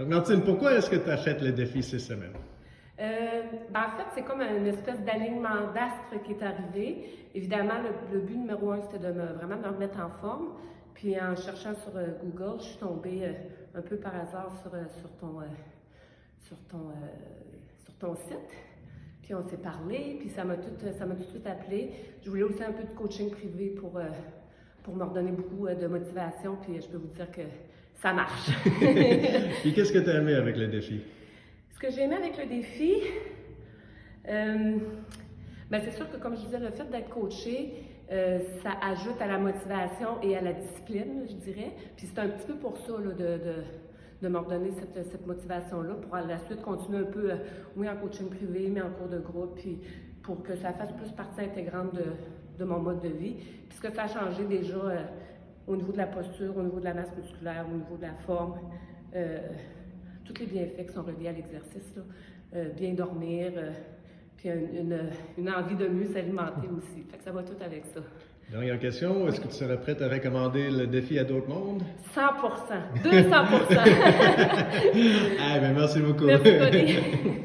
Donc, Martine, pourquoi est-ce que tu as fait le défi 6 semaines? En fait, c'est comme une espèce d'alignement d'astres qui est arrivé. Évidemment, le but numéro un, c'était de vraiment me remettre en forme. Puis en cherchant sur Google, je suis tombée un peu par hasard sur ton site. Puis on s'est parlé, puis ça m'a tout de suite appelé. Je voulais aussi un peu de coaching privé pour me redonner beaucoup de motivation, puis je peux vous dire que ça marche. Puis qu'est-ce que tu as aimé avec le défi? Ce que j'ai aimé avec le défi, c'est sûr que comme je disais, le fait d'être coaché, ça ajoute à la motivation et à la discipline, je dirais. Puis c'est un petit peu pour ça là, de me redonner cette motivation-là pour à la suite continuer un peu, oui, en coaching privé, mais en cours de groupe, puis pour que ça fasse plus partie intégrante de mon mode de vie. Puis ce que ça a changé déjà au niveau de la posture, au niveau de la masse musculaire, au niveau de la forme, tous les bienfaits qui sont reliés à l'exercice, bien dormir, puis une envie de mieux s'alimenter aussi. Fait que ça va tout avec ça. Dernière question, est-ce que tu serais prête à recommander le défi à d'autres mondes? 100%, 200%. Ah, ben merci beaucoup. Merci, Connie.